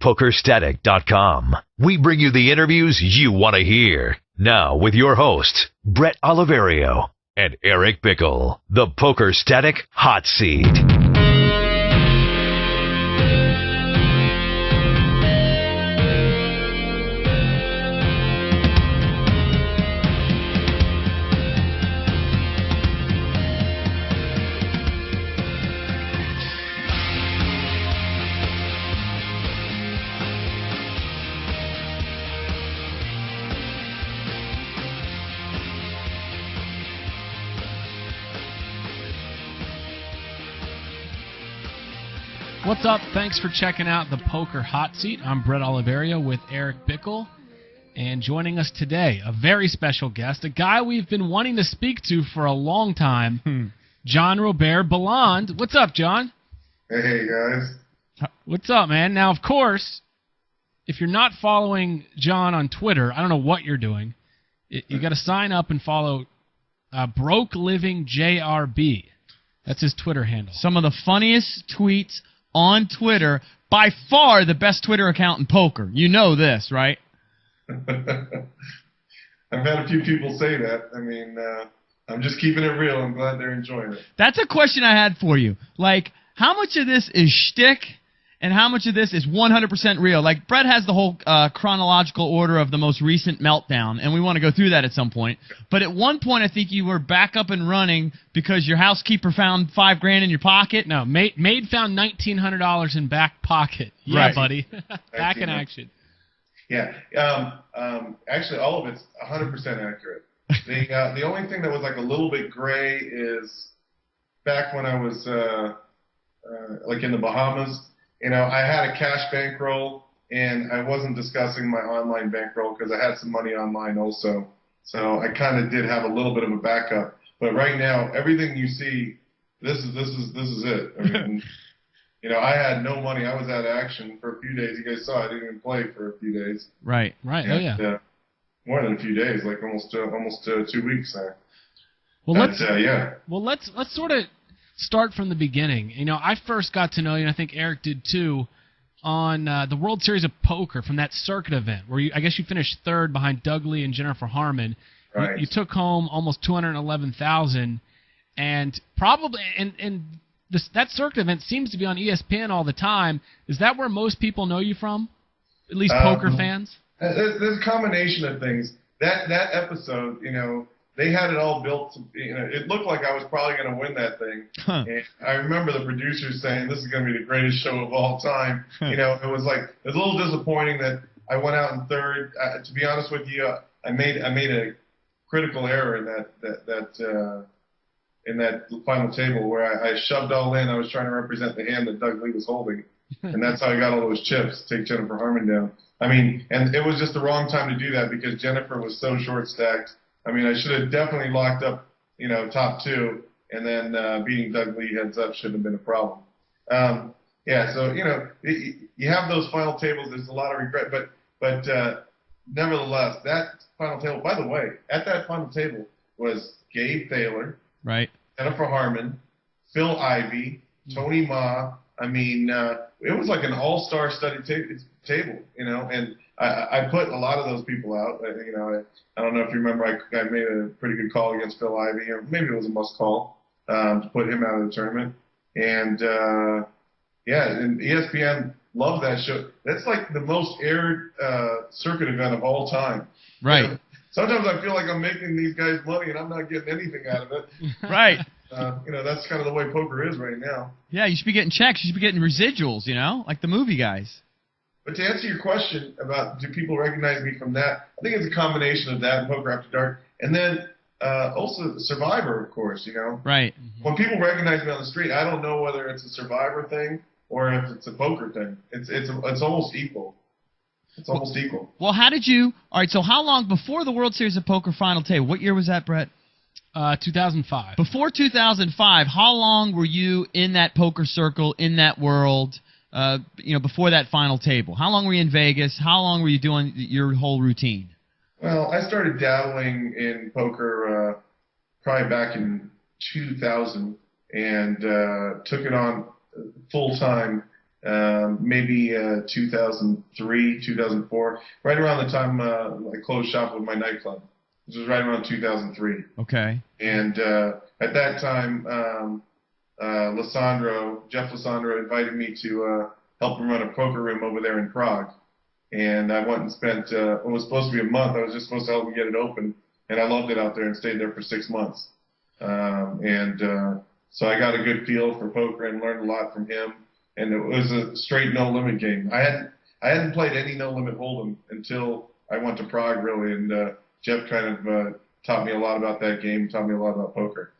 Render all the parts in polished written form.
PokerStatic.com. We bring you the interviews you want to hear. Now with your hosts, Bret Oliverio and Eric Bickel, the Poker Static Hot Seat. What's up? Thanks for checking out the Poker Hot Seat. I'm Bret Oliverio with Eric Bickel. And joining us today, a very special guest, a guy we've been wanting to speak to for a long time, John Robert Bellande. What's up, John? Hey, guys. What's up, man? Now, of course, if you're not following John on Twitter, I don't know what you're doing. You got to sign up and follow Broke Living JRB. That's his Twitter handle. Some of the funniest tweets on Twitter, by far the best Twitter account in poker. You know this, right? I've had a few people say that. I mean, I'm just keeping it real. I'm glad they're enjoying it. That's a question I had for you. Like, how much of this is shtick and how much of this is 100% real? Like, Bret has the whole chronological order of the most recent meltdown, and we want to go through that at some point. But at one point, I think you were back up and running because your housekeeper found $5,000 in your pocket. No, maid found $1,900 in back pocket. Yeah, right, buddy. Back in action. Yeah. Actually, all of it's 100% accurate. The only thing that was like a little bit gray is back when I was like in the Bahamas. You know, I had a cash bankroll, and I wasn't discussing my online bankroll because I had some money online also. So I kind of did have a little bit of a backup. But right now, everything you see, this is it. I mean, you know, I had no money. I was out of action for a few days. You guys saw I didn't even play for a few days. Right. And, oh yeah. More than a few days, like almost 2 weeks there. Well, yeah. Well, let's sort of start from the beginning. You know, I first got to know you, and I think Eric did too, on the World Series of Poker from that circuit event where I guess you finished third behind Doug Lee and Jennifer Harmon. Right. You took home almost $211,000, and probably that circuit event seems to be on ESPN all the time. Is that where most people know you from? At least poker fans. There's a combination of things. That episode, you know, they had it all built to, you know, it looked like I was probably going to win that thing. Huh. And I remember the producers saying, this is going to be the greatest show of all time. You know, it was a little disappointing that I went out in third. To be honest with you, I made a critical error in that final table where I shoved all in. I was trying to represent the hand that Doug Lee was holding. And that's how I got all those chips, take Jennifer Harmon down. I mean, and it was just the wrong time to do that because Jennifer was so short-stacked. I mean, I should have definitely locked up, you know, top two, and then beating Doug Lee heads up shouldn't have been a problem. Yeah, so, you know, you have those final tables. There's a lot of regret, but nevertheless, that final table, by the way, at that final table was Gabe Thaler, right, Jennifer Harmon, Phil Ivey, Tony Ma. I mean, it was like an all-star study table, you know, and I put a lot of those people out. You know, I don't know if you remember, I made a pretty good call against Phil Ivey, or maybe it was a must call to put him out of the tournament. And yeah, and ESPN loved that show. That's like the most aired circuit event of all time. Right. You know, sometimes I feel like I'm making these guys money and I'm not getting anything out of it. Right. You know, that's kind of the way poker is right now. Yeah, you should be getting checks. You should be getting residuals, you know, like the movie guys. But to answer your question about do people recognize me from that, I think it's a combination of that and Poker After Dark. And then also Survivor, of course, you know. Right. When people recognize me on the street, I don't know whether it's a Survivor thing or if it's a poker thing. It's almost equal. It's almost equal. Well, how did you – all right, so how long before the World Series of Poker final table? What year was that, Bret? 2005. Before 2005, how long were you in that poker circle, in that world, you know, before that final table? How long were you in Vegas? How long were you doing your whole routine? Well, I started dabbling in poker probably back in 2000 and took it on full-time maybe 2003, 2004, right around the time I closed shop with my nightclub. This was right around 2003. Okay. And at that time, Jeff Lissandro invited me to help him run a poker room over there in Prague. And I went and spent, it was supposed to be a month. I was just supposed to help him get it open. And I loved it out there and stayed there for 6 months. So I got a good feel for poker and learned a lot from him. And it was a straight no-limit game. I hadn't played any no-limit hold'em until I went to Prague, really. And Jeff kind of taught me a lot about that game, taught me a lot about poker.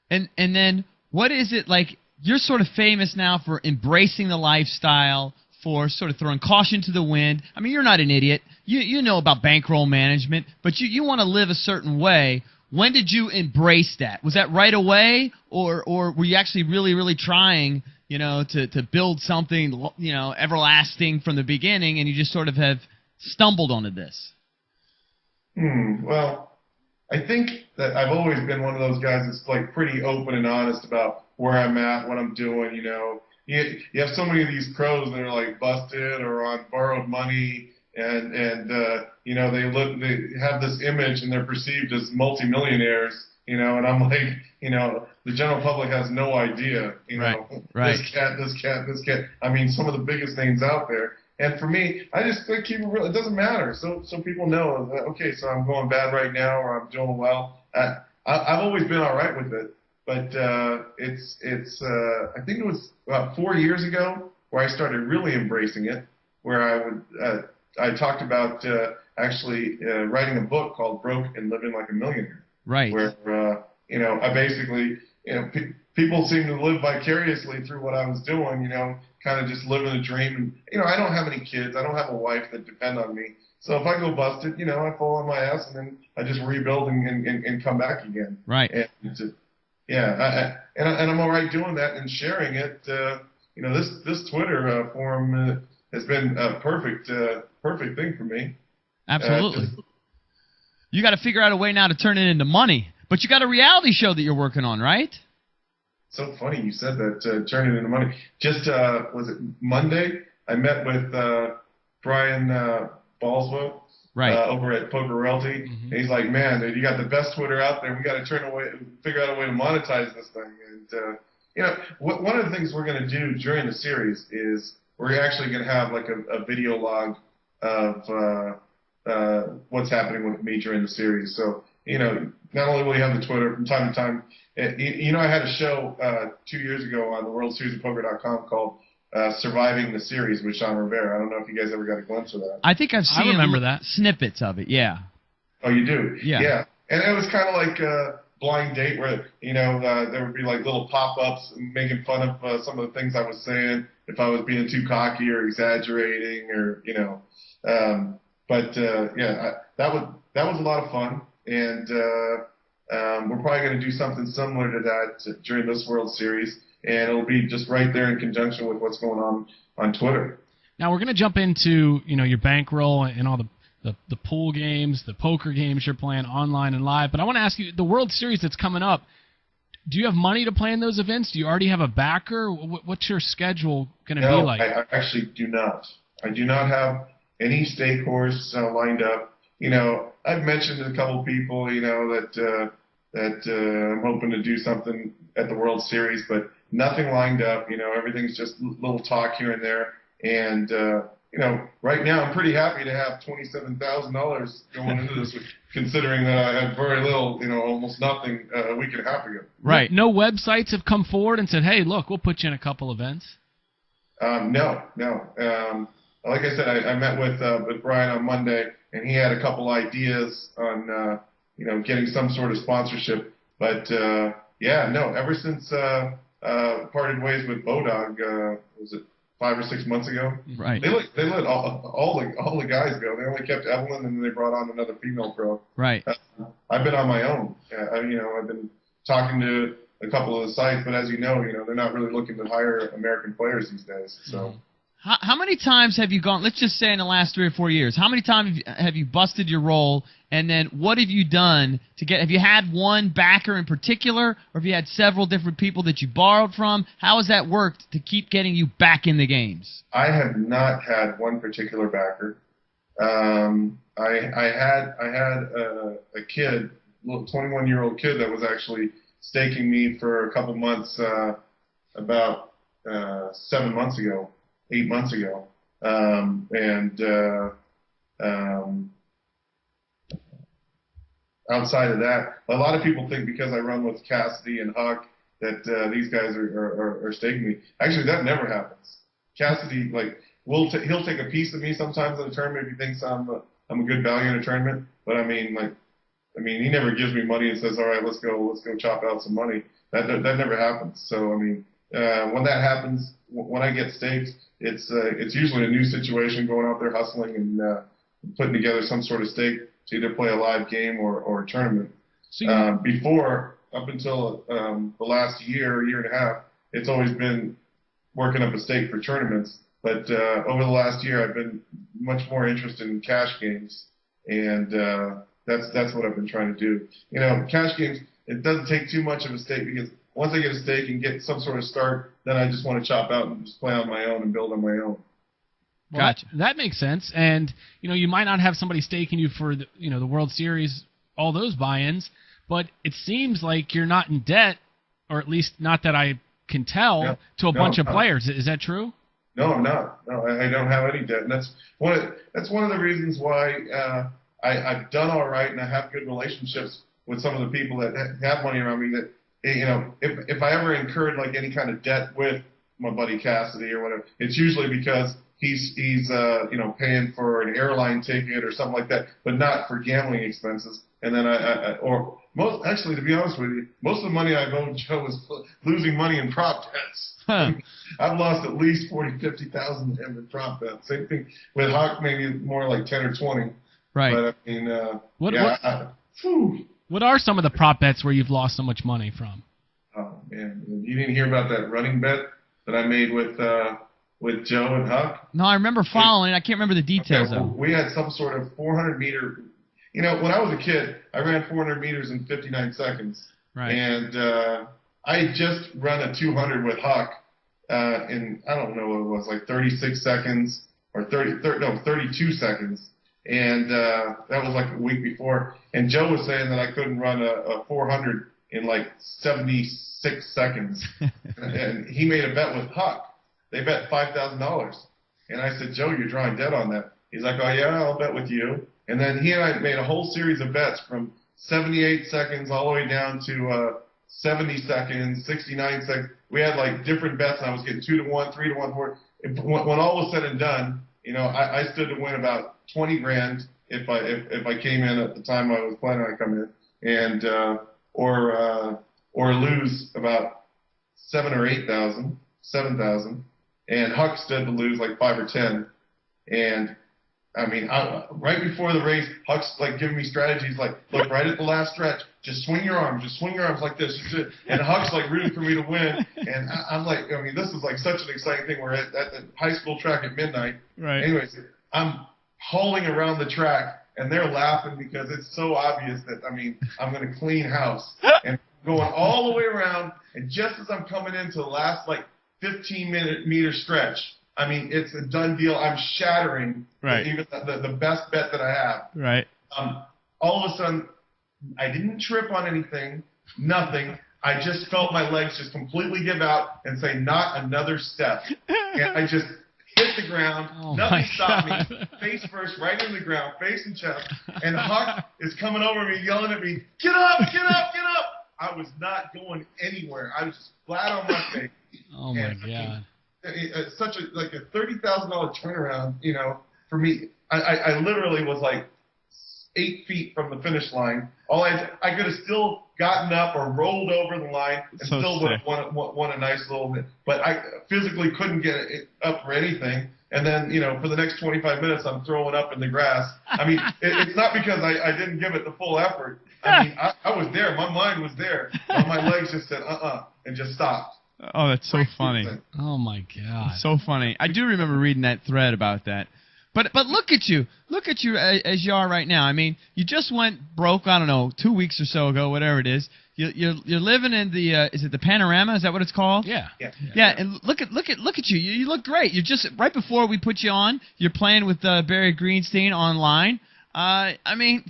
And then what is it like? You're sort of famous now for embracing the lifestyle, for sort of throwing caution to the wind. I mean, you're not an idiot. You know about bankroll management, but you want to live a certain way. When did you embrace that? Was that right away, or were you actually really, really trying, to build something, everlasting from the beginning, and you just sort of have stumbled onto this? Well, I think that I've always been one of those guys that's like pretty open and honest about where I'm at, what I'm doing. You have so many of these pros that are like busted or on borrowed money, and they have this image and they're perceived as multimillionaires. And I'm like, the general public has no idea. Right. This cat. I mean, some of the biggest names out there. And for me, I just keep it real. It doesn't matter. So people know that, okay, so I'm going bad right now or I'm doing well. I've always been all right with it. But I think it was about 4 years ago where I started really embracing it, where I talked about actually writing a book called Broke and Living Like a Millionaire. Right. Where, I basically, people seem to live vicariously through what I was doing, kind of just living a dream. And, I don't have any kids. I don't have a wife that depend on me. So if I go busted, I fall on my ass and then I just rebuild and come back again. Right. And I'm all right doing that and sharing it. This Twitter forum has been a perfect thing for me. Absolutely. You got to figure out a way now to turn it into money. But you got a reality show that you're working on, right? So funny you said that, turn it into money. Just, was it Monday? I met with Brian Balswoe. Right. Over at Poker Realty. And he's like, man, dude, you got the best Twitter out there. We got to figure out a way to monetize this thing. And, one of the things we're going to do during the series is we're actually going to have like a video log of what's happening with me during the series. So, not only will you have the Twitter from time to time, I had a show 2 years ago on the World Series of Poker.com called Surviving the Series with Sean Rivera. I don't know if you guys ever got a glimpse of that. I think I've seen that. Snippets of it, yeah. Oh, you do? Yeah. And it was kind of like a blind date where, there would be like little pop-ups making fun of some of the things I was saying, if I was being too cocky or exaggerating or, that was a lot of fun. And we're probably going to do something similar to that during this World Series. And it'll be just right there in conjunction with what's going on Twitter. Now we're going to jump into your bankroll and all the pool games, the poker games you're playing online and live. But I want to ask you, the World Series that's coming up, do you have money to play in those events? Do you already have a backer? What's your schedule going to be like? I actually do not. I do not have any stake horse lined up. I've mentioned to a couple people, that I'm hoping to do something at the World Series, but nothing lined up. Everything's just little talk here and there. And, right now I'm pretty happy to have $27,000 going into this, considering that I had very little, almost nothing a week and a half ago. Right. No websites have come forward and said, hey, look, we'll put you in a couple events. No. Like I said, I met with Brian on Monday, and he had a couple ideas on, getting some sort of sponsorship. But, ever since parted ways with Bodog, was it 5 or 6 months ago? Right. They let all the guys go. They only kept Evelyn, and then they brought on another female pro. Right. I've been on my own. I've been talking to a couple of the sites, but as you know, they're not really looking to hire American players these days. So. How many times have you gone, let's just say in the last 3 or 4 years, how many times have you busted your roll, and then what have you done to get, have you had one backer in particular, or have you had several different people that you borrowed from? How has that worked to keep getting you back in the games? I have not had one particular backer. I had a kid, a little 21-year-old kid that was actually staking me for a couple months, about 7 months ago. 8 months ago, outside of that, a lot of people think because I run with Cassidy and Huck that these guys are staking me. Actually, that never happens. Cassidy, like, he'll take a piece of me sometimes in a tournament if he thinks I'm a good value in a tournament. But I mean, he never gives me money and says, "All right, let's go chop out some money." That never happens. So I mean, when that happens, when I get staked, it's usually a new situation, going out there hustling and putting together some sort of stake to either play a live game or a tournament. So before, up until the last year and a half, it's always been working up a stake for tournaments. But over the last year, I've been much more interested in cash games, and that's what I've been trying to do. You know, cash games, it doesn't take too much of a stake, because once I get a stake and get some sort of start, then I just want to chop out and just play on my own and build on my own. Well, gotcha. That makes sense. And, you know, you might not have somebody staking you for, the World Series, all those buy-ins, but it seems like you're not in debt, or at least not that I can tell, to a bunch of players. Is that true? No, I'm not. No, I don't have any debt. And that's one of the reasons why I've done all right, and I have good relationships with some of the people that have money around me that, you know, if I ever incurred like any kind of debt with my buddy Cassidy or whatever, it's usually because he's paying for an airline ticket or something like that, but not for gambling expenses. And then actually, to be honest with you, most of the money I've owed Joe is losing money in prop bets. Huh. I've lost at least $40,000-$50,000 to him in prop bets. Same thing with Hawk, maybe more like 10 or 20. Right. But I mean, what are some of the prop bets where you've lost so much money from? Oh man, you didn't hear about that running bet that I made with Joe and Huck? No, I remember following it. I can't remember the details though. We had some sort of 400-meter. You know, when I was a kid, I ran 400 meters in 59 seconds. Right. And I had just run a 200 with Huck in, I don't know what it was, like 36 seconds or 32 seconds. And that was like a week before. And Joe was saying that I couldn't run a 400 in like 76 seconds. And he made a bet with Huck. They bet $5,000. And I said, Joe, you're drawing dead on that. He's like, oh, yeah, I'll bet with you. And then he and I made a whole series of bets from 78 seconds all the way down to 70 seconds, 69 seconds. We had like different bets, and I was getting 2-to-1, 3-to-1, 4. When all was said and done, you know, I stood to win about 20 grand if I came in at the time I was planning on coming in, and or lose about 7,000 or 8,000, 7,000, and Huck stood to lose like 5 or 10, and I mean, right before the race, Huck's like giving me strategies like, look, right at the last stretch, just swing your arms like this. And Huck's like rooting for me to win. And I'm like, I mean, this is like such an exciting thing. We're at the high school track at midnight. Right. Anyways, I'm hauling around the track, and they're laughing because it's so obvious that, I mean, I'm going to clean house. And going all the way around, and just as I'm coming into the last like 15-meter stretch, I mean, it's a done deal. I'm shattering even the best bet that I have. Right. All of a sudden, I didn't trip on anything, nothing. I just felt my legs just completely give out and say, not another step. And I just hit the ground. Oh, nothing stopped me. Face first, right into the ground, face and chest. And Huck is coming over me, yelling at me, get up, get up, get up. I was not going anywhere. I was just flat on my face. Oh, my God. It's such a $30,000 turnaround, you know, for me. I literally was like 8 feet from the finish line. I could have still gotten up or rolled over the line and still would have won a nice little bit. But I physically couldn't get it up for anything. And then, you know, for the next 25 minutes, I'm throwing up in the grass. I mean, it's not because I didn't give it the full effort. I mean, I was there. My mind was there. But my legs just said, and just stopped. Oh, that's so funny. Oh my God. So funny. I do remember reading that thread about that. But look at you as you are right now. I mean, you just went broke. I don't know, 2 weeks or so ago, whatever it is. You're living in the is it the Panorama? Is that what it's called? Yeah. Yeah, and look at you. You look great. You're just right before we put you on. You're playing with Barry Greenstein online. I mean,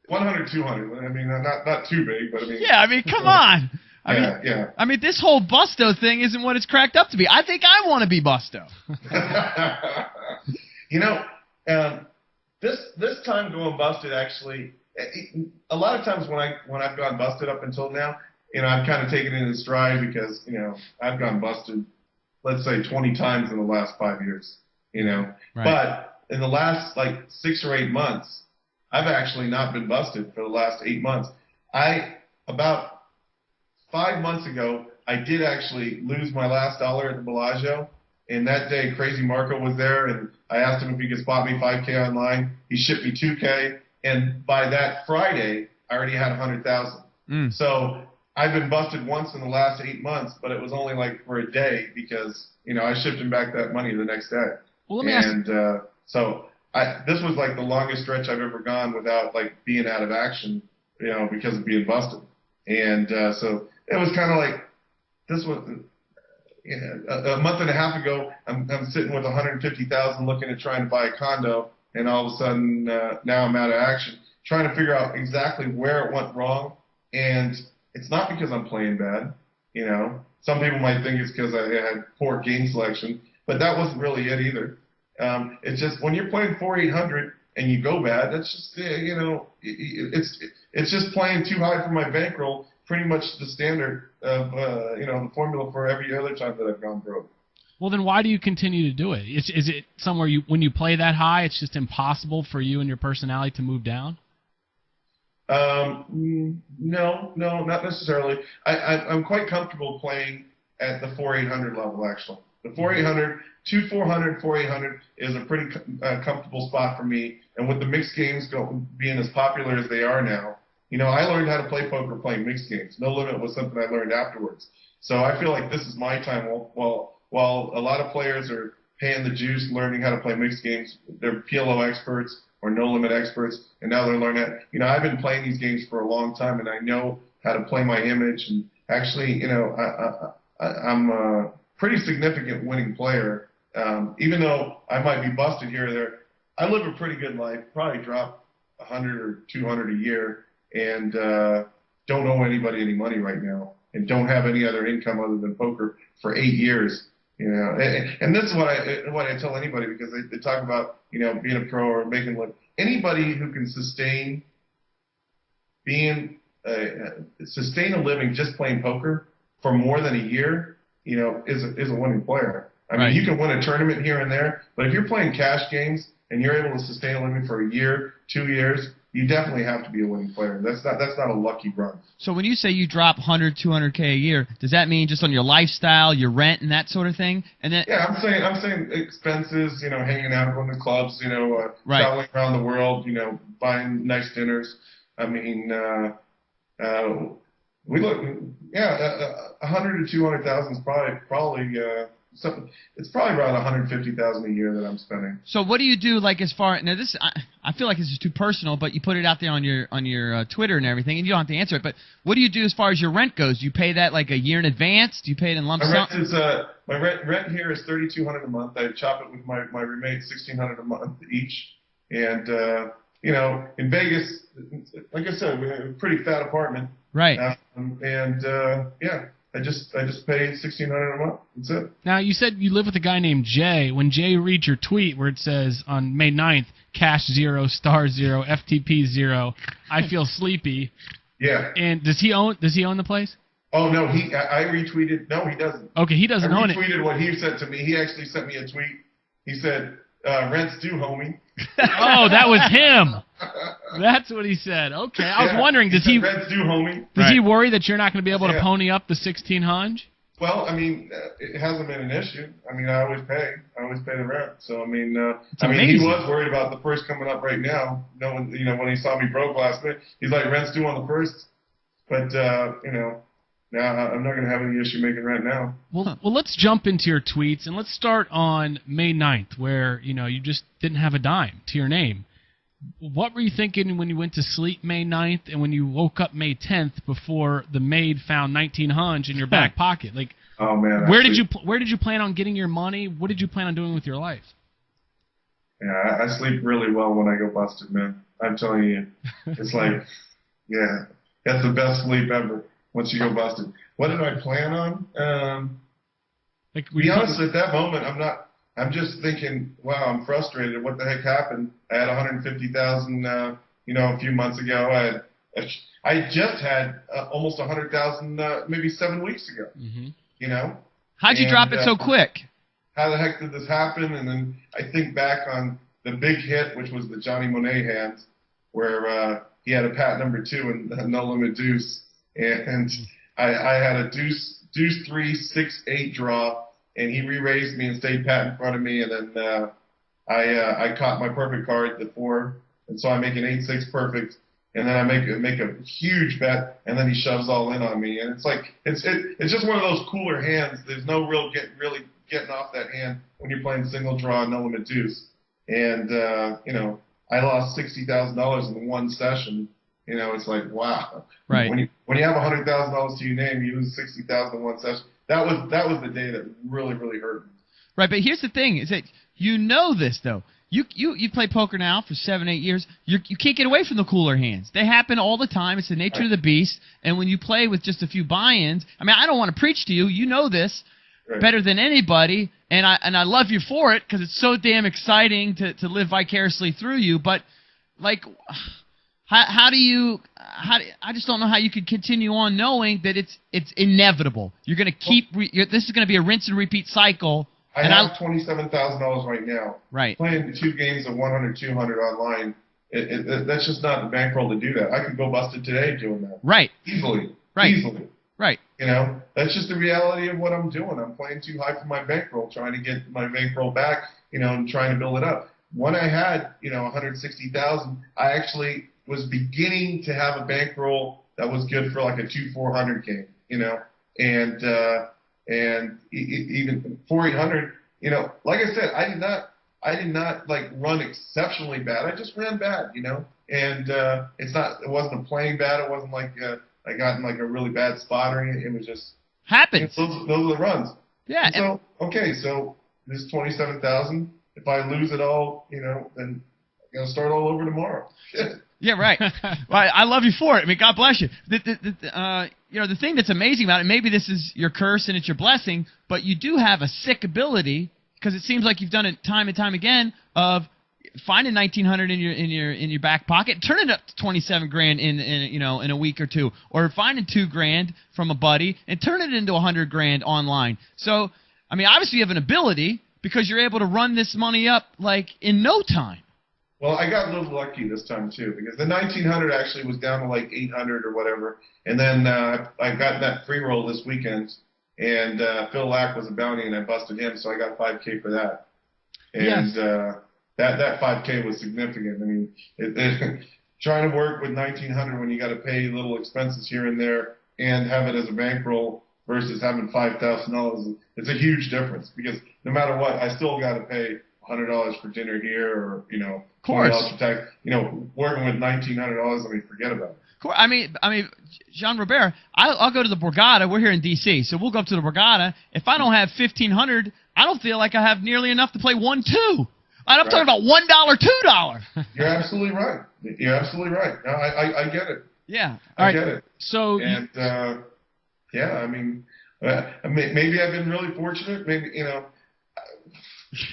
100, 200. I mean, not too big, but I mean. Yeah, I mean, come on. I mean, this whole Busto thing isn't what it's cracked up to be. I think I want to be Busto. You know, this time going busted actually. A lot of times when I've gone busted up until now, you know, I've kind of taken it in stride because, you know, I've gone busted, let's say 20 times in the last 5 years, you know. Right. But in the last like 6 or 8 months, I've actually not been busted for the last 8 months. About 5 months ago, I did actually lose my last dollar at the Bellagio. And that day, Crazy Marco was there, and I asked him if he could spot me 5K online. He shipped me 2K. And by that Friday, I already had 100,000. So I've been busted once in the last 8 months, but it was only like for a day because, you know, I shipped him back that money the next day. Well, let me ask. So this was like the longest stretch I've ever gone without like being out of action, you know, because of being busted. And so it was kind of like this was a month and a half ago. I'm sitting with 150,000 looking at trying to buy a condo. And all of a sudden, now I'm out of action, trying to figure out exactly where it went wrong. And it's not because I'm playing bad, you know. Some people might think it's because I had poor game selection, but that wasn't really it either. It's just when you're playing 4-800 and you go bad, that's just, you know, it's just playing too high for my bankroll, pretty much the standard of, you know, the formula for every other time that I've gone broke. Well, then why do you continue to do it? Is it somewhere when you play that high, it's just impossible for you and your personality to move down? No, not necessarily. I'm quite comfortable playing at the 4-800 level, actually. The 4-800, 2-400, 4-800 is a pretty comfortable spot for me. And with the mixed games being as popular as they are now, you know, I learned how to play poker playing mixed games. No Limit was something I learned afterwards. So I feel like this is my time. While a lot of players are paying the juice, learning how to play mixed games, they're PLO experts or no limit experts, and now they're learning that. You know, I've been playing these games for a long time, and I know how to play my image. And actually, you know, I'm a pretty significant winning player. Even though I might be busted here or there, I live a pretty good life. Probably drop 100 or 200 a year, and don't owe anybody any money right now, and don't have any other income other than poker for 8 years. You know, and this is what I tell anybody, because they talk about, you know, being a pro or making like anybody who can sustain a living just playing poker for more than a year, you know, is a winning player. I mean, you can win a tournament here and there, but if you're playing cash games and you're able to sustain a living for a year, 2 years, you definitely have to be a winning player. That's not a lucky run. So when you say you drop 100, 200K a year, does that mean just on your lifestyle, your rent, and that sort of thing? And then yeah, I'm saying expenses. You know, hanging out, going to clubs. You know, traveling around the world. You know, buying nice dinners. I mean, we look. Yeah, 100 to 200,000 is probably. It's probably around 150,000 a year that I'm spending. So what do you do, like, as far now? This I feel like this is too personal, but you put it out there on your Twitter and everything, and you don't have to answer it. But what do you do as far as your rent goes? Do you pay that like a year in advance? Do you pay it in lump sum? My rent here is $3,200 a month. I chop it with my roommate, $1,600 a month each. And you know, in Vegas, like I said, we have a pretty fat apartment. Right. Yeah. I just pay $1,600 a month. That's it. Now, you said you live with a guy named Jay. When Jay reads your tweet where it says on May 9th, cash 0, star 0, FTP 0, I feel sleepy. Yeah. And does he own the place? Oh no, I retweeted. No, he doesn't. Okay, he doesn't own it. I retweeted what he said to me. He actually sent me a tweet. He said, "Rent's due, homie." Oh, that was him. That's what he said. Okay, I was wondering, does he? Rent's due, homie. Does he worry that you're not going to be able to pony up the 1,600? Well, I mean, it hasn't been an issue. I mean, I always pay the rent. So I mean, he was worried about the first coming up right now. You know, when he saw me broke last minute, he's like, "Rent's due on the 1st." But you know, No, I'm not going to have any issue making rent now. Well, let's jump into your tweets, and let's start on May 9th, where you just didn't have a dime to your name. What were you thinking when you went to sleep May 9th and when you woke up May 10th before the maid found 1900 in your back pocket? Like, oh man, where did you plan on getting your money? What did you plan on doing with your life? Yeah, I sleep really well when I go busted, man. I'm telling you, it's like, yeah, that's the best sleep ever once you go busted. What did I plan on? Like, to be honest, at that moment, I'm just thinking, wow, I'm frustrated. What the heck happened? I had 150,000, a few months ago. I just had almost 100,000, maybe 7 weeks ago. Mm-hmm. How'd you drop it so quick? How the heck did this happen? And then I think back on the big hit, which was the Johnny Monet hands, where he had a pat number 2 and a no limit deuce, and I had a deuce 3 6 8 draw. And he re-raised me and stayed pat in front of me, and then I caught my perfect card, the 4, and so I make an 8-6 perfect, and then I make a huge bet, and then he shoves all in on me, and it's like it's just one of those cooler hands. There's no really getting off that hand when you're playing single draw no limit deuce, and I lost $60,000 in one session. It's like, wow. Right. When you have $100,000 to your name, you lose $60,000 in one session. That was the day that really, really hurt me. Right, but here's the thing: is that this though. You play poker now for 7-8 years. You can't get away from the cooler hands. They happen all the time. It's the nature of the beast. And when you play with just a few buy-ins, I mean, I don't want to preach to you. You know this better than anybody, and I love you for it because it's so damn exciting to live vicariously through you. But like, I just don't know how you could continue on knowing that it's inevitable. You're going to keep this is going to be a rinse and repeat cycle. I have $27,000 right now. Right. Playing 2 games of 100, 200 online, that's just not the bankroll to do that. I could go busted today doing that. Right. Easily. Right. Easily. Right. That's just the reality of what I'm doing. I'm playing too high for my bankroll, trying to get my bankroll back, and trying to build it up. When I had, 160,000, I actually was beginning to have a bankroll that was good for like a 2-400 game, and even 4-800, like I said, I did not like run exceptionally bad. I just ran bad, and it wasn't a playing bad. It wasn't like I got in like a really bad spot or anything. It was just happens. Those are the runs. Yeah. So this 27,000. If I lose it all, then I gotta start all over tomorrow. Yeah, right. Well, I love you for it. I mean, God bless you. The thing that's amazing about it, maybe this is your curse and it's your blessing, but you do have a sick ability because it seems like you've done it time and time again of finding 1,900 in your back pocket, turning it up to 27 grand in a week or two, or finding $2,000 from a buddy and turning it into 100 grand online. So, I mean, obviously you have an ability because you're able to run this money up like in no time. Well, I got a little lucky this time, too, because the 1,900 actually was down to like 800 or whatever. And then I got that free roll this weekend, and Phil Lack was a bounty, and I busted him, so I got $5K for that. And that $5K was significant. I mean, trying to work with 1,900 when you got to pay little expenses here and there and have it as a bankroll versus having $5,000, it's a huge difference because no matter what, I still got to pay $100 for dinner here, or $20 for tax. Working with $1,900, I mean, forget about it. I mean, Jean Robert, I'll go to the Borgata. We're here in D.C., so we'll go up to the Borgata. If I don't have $1,500, I don't feel like I have nearly enough to play 1-2. I'm talking about $1, $2. You're absolutely right. You're absolutely right. No, I get it. Yeah. I get it. So, and I mean, maybe I've been really fortunate. Maybe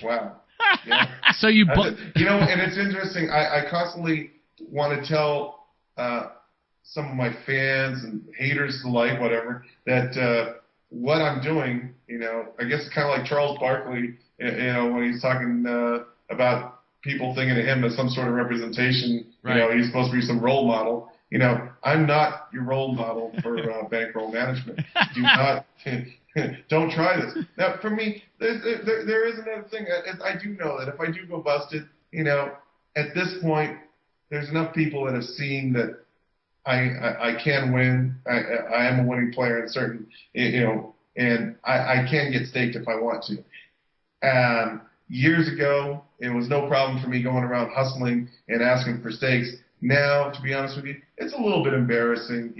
wow. Yeah. So you, and it's interesting. I constantly want to tell some of my fans and haters alike, whatever, that what I'm doing, I guess it's kind of like Charles Barkley, when he's talking about people thinking of him as some sort of representation. Right. He's supposed to be some role model. I'm not your role model for bankroll management. Do not. Don't try this. Now, for me, there is another thing. I do know that if I do go busted, at this point, there's enough people that have seen that I can win. I am a winning player in certain, and I can get staked if I want to. Years ago, it was no problem for me going around hustling and asking for stakes. Now, to be honest with you, it's a little bit embarrassing,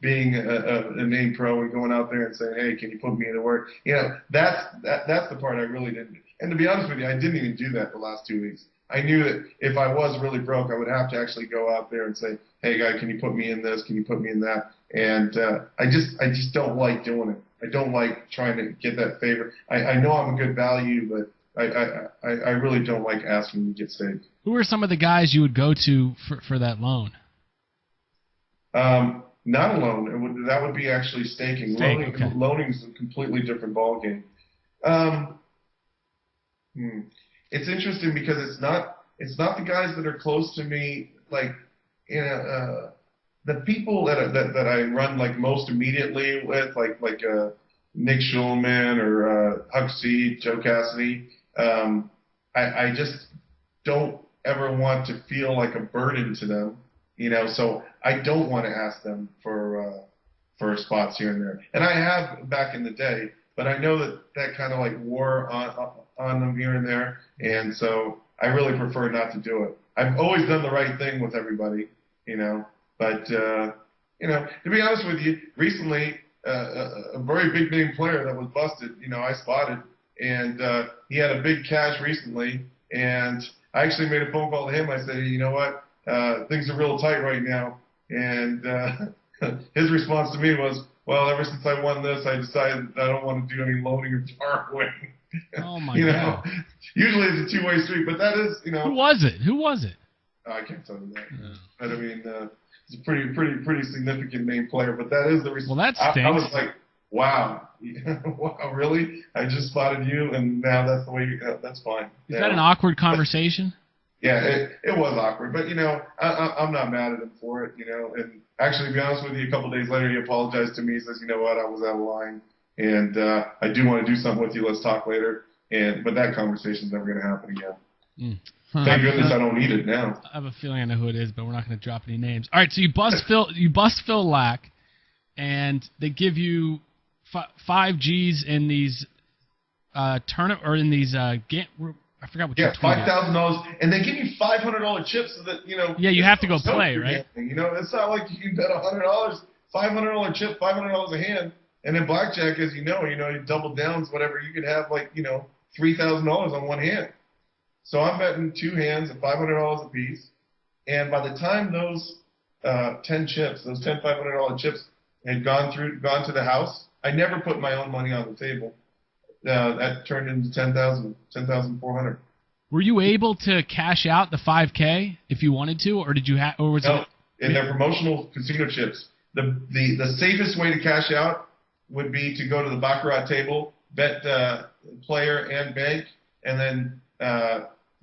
being a named pro and going out there and saying, hey, can you put me into work? That's the part I really didn't do. And to be honest with you, I didn't even do that the last 2 weeks. I knew that if I was really broke, I would have to actually go out there and say, hey, guy, can you put me in this? Can you put me in that? And I just don't like doing it. I don't like trying to get that favor. I know I'm a good value, but I really don't like asking to get staked. Who are some of the guys you would go to for that loan? Not a loan. That would be actually staking. Loaning is a completely different ballgame. It's interesting because it's not the guys that are close to me, like the people that I run like most immediately with, like Nick Schulman or Huck C, Joe Cassidy. I just don't ever want to feel like a burden to them, so I don't want to ask them for spots here and there. And I have back in the day, but I know that kind of like wore on them here and there, and so I really prefer not to do it. I've always done the right thing with everybody, but to be honest with you, recently a very big name player that was busted, I spotted, and he had a big cash recently, and I actually made a phone call to him. I said, you know what, things are real tight right now, and his response to me was, well, ever since I won this, I decided I don't want to do any loaning or borrowing. Oh my God! Usually it's a two-way street, but that is, Who was it? Oh, I can't tell you that. No. But I mean, it's a pretty significant name player. But that is the response. Well, that stinks. I was like, wow, wow, really? I just spotted you, and now that's the way that's fine. Is that an awkward conversation? Yeah, it was awkward, but I'm not mad at him for it, and actually, to be honest with you, a couple days later, he apologized to me. He says, you know what, I was out of line, and I do want to do something with you. Let's talk later. But that conversation's never going to happen again. Thank goodness I don't need it now. I have a feeling I know who it is, but we're not going to drop any names. All right, so you bust Phil Lack, and they give you 5 G's in these turnip or in these I forgot what. $5,000, and they give you $500 chips so that Yeah, you have to go play, right? It's not like you can bet $100, $500 chip, $500 a hand, and then blackjack, as you double downs, whatever. You could have $3,000 on one hand. So I'm betting 2 hands at $500 a piece, and by the time those 10 chips, those 10 $500 chips had gone to the house, I never put my own money on the table. That turned into $10,400. Were you able to cash out the $5K if you wanted to, or did you have, or was no, it? In their promotional casino chips, the safest way to cash out would be to go to the baccarat table, bet player and bank, and then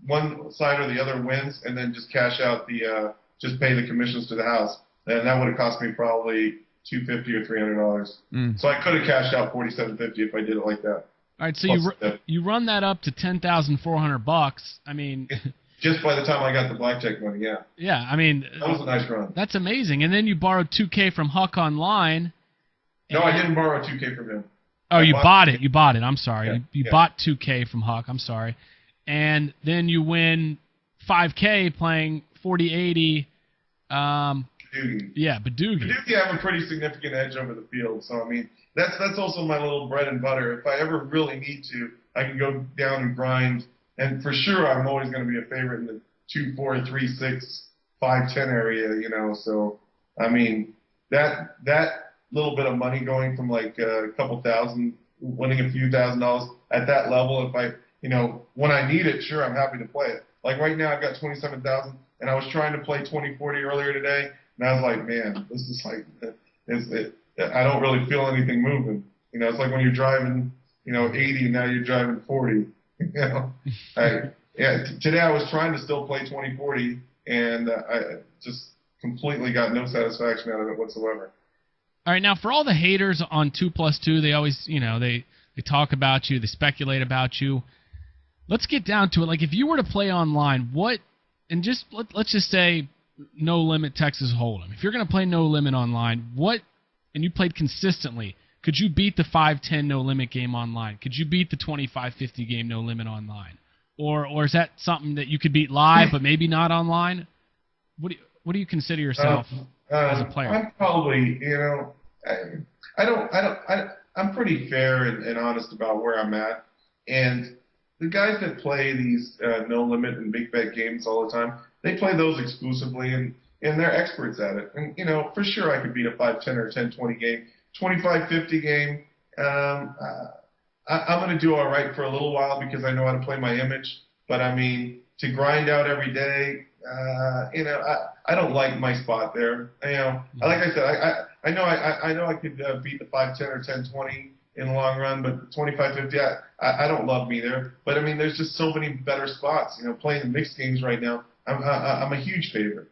one side or the other wins, and then just cash out just pay the commissions to the house, and that would have cost me probably $250 or $300. So I could have cashed out $47.50 if I did it like that. All right, so you run that up to $10,400. I mean, just by the time I got the blackjack money, yeah. Yeah, I mean, that was a nice run. That's amazing. And then you borrowed $2K from Huck online. No, I didn't borrow $2K from him. Oh, you bought it. You bought it. I'm sorry. Yeah, you bought $2K from Huck. I'm sorry. And then you win $5K playing 40-80. Badoogie. Yeah, Badoogie. Badoogie have a pretty significant edge over the field. So, I mean, that's also my little bread and butter. If I ever really need to, I can go down and grind. And for sure, I'm always going to be a favorite in the 2, 4, 3, 6, 5, 10 area, So, I mean, that little bit of money going from like a couple thousand, winning a few $1,000s at that level, if I, when I need it, sure, I'm happy to play it. Like right now, I've got 27,000, and I was trying to play 20-40 earlier today, and I was like, man, this is like, I don't really feel anything moving. It's like when you're driving, 80, now you're driving 40. Today I was trying to still play 20-40, and I just completely got no satisfaction out of it whatsoever. All right, now for all the haters on 2+2, they always, they talk about you, they speculate about you. Let's get down to it. Like, if you were to play online, let's just say No Limit Texas Hold'em. If you're going to play No Limit online, and you played consistently, could you beat the 5-10 No Limit game online? Could you beat the 25-50 game No Limit online? Or is that something that you could beat live but maybe not online? What do you consider yourself as a player? I'm probably, I'm pretty fair and honest about where I'm at. And the guys that play these No Limit and big bet games all the time, they play those exclusively, and they're experts at it. And, for sure I could beat a 5-10 or 10-20 game. 25-50 game, I'm going to do all right for a little while because I know how to play my image. But, I mean, to grind out every day, I don't like my spot there. Like I said, I know I could beat the 5-10 or 10-20 in the long run, but 25-50, I don't love me there. But, I mean, there's just so many better spots. Playing the mixed games right now, I'm a huge favorite.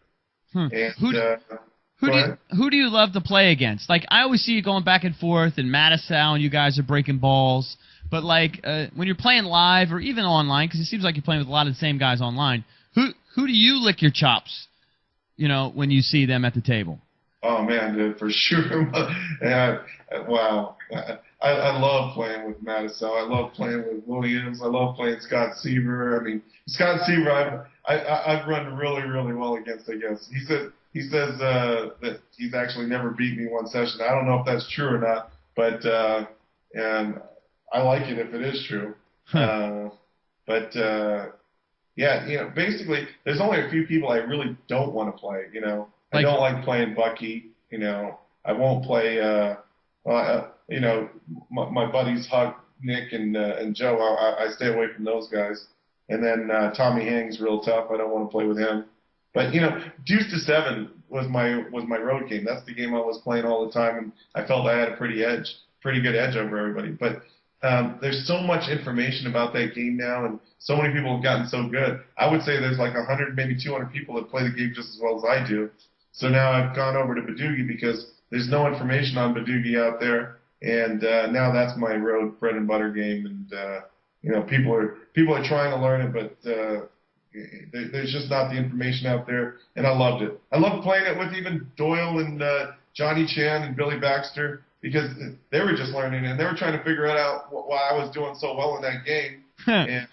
And, who do you love to play against? Like, I always see you going back and forth, and Mattisau and you guys are breaking balls. But, like, when you're playing live or even online, because it seems like you're playing with a lot of the same guys online, who do you lick your chops, when you see them at the table? Oh, man, dude, for sure. Wow. I love playing with Mattisau. I love playing with Williams. I love playing Scott Seaver. I mean, Scott Seaver, I've run really, really well against, I guess. He says that he's actually never beat me one session. I don't know if that's true or not, but and I like it if it is true. Yeah, basically, there's only a few people I really don't want to play. I don't like playing Bucky. I won't play. My buddies Huck, Nick, and Joe. I stay away from those guys. And then Tommy Hang's real tough. I don't want to play with him. But Deuce to 7 was my road game. That's the game I was playing all the time, and I felt I had a pretty good edge over everybody. But there's so much information about that game now, and so many people have gotten so good. I would say there's like 100, maybe 200 people that play the game just as well as I do. So now I've gone over to Badoogie because there's no information on Badoogie out there, and now that's my road bread and butter game. And people are trying to learn it, but there's just not the information out there, and I loved it. I loved playing it with even Doyle and Johnny Chan and Billy Baxter because they were just learning, and they were trying to figure out why I was doing so well in that game. And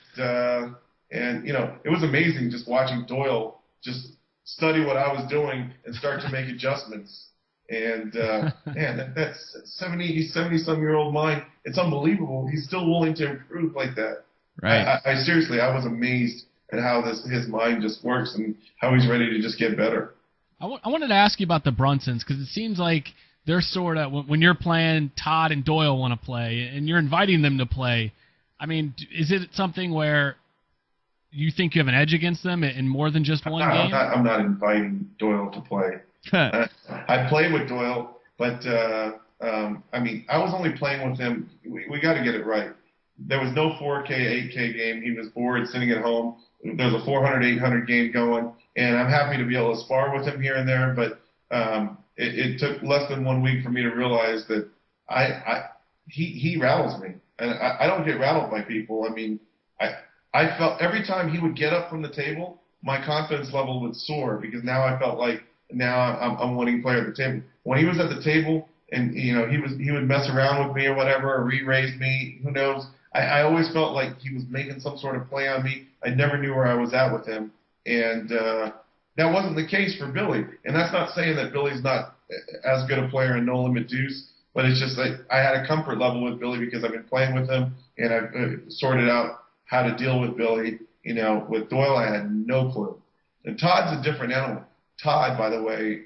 it was amazing just watching Doyle just study what I was doing and start to make adjustments. And man, that's 70-some-year-old mind. It's unbelievable. He's still willing to improve like that. Right. I seriously, I was amazed at how his mind just works and how he's ready to just get better. I wanted to ask you about the Brunsons because it seems like they're sort of, when you're playing, Todd and Doyle want to play, and you're inviting them to play. I mean, is it something where you think you have an edge against them in more than just one game? I'm not inviting Doyle to play. I play with Doyle, but I mean, I was only playing with him. We got to get it right. There was no 4K, 8K game. He was bored sitting at home. There's a 400, 800 game going, and I'm happy to be able to spar with him here and there. But it took less than 1 week for me to realize that he rattles me, and I don't get rattled by people. I mean, I felt every time he would get up from the table, my confidence level would soar because now I felt like now I'm a winning player at the table. When he was at the table and he would mess around with me or whatever, or re-raise me, who knows? I always felt like he was making some sort of play on me. I never knew where I was at with him, and that wasn't the case for Billy. And that's not saying that Billy's not as good a player in No Limit Deuce, but it's just like I had a comfort level with Billy because I've been playing with him and I've sorted out how to deal with Billy. With Doyle, I had no clue. And Todd's a different animal. Todd, by the way,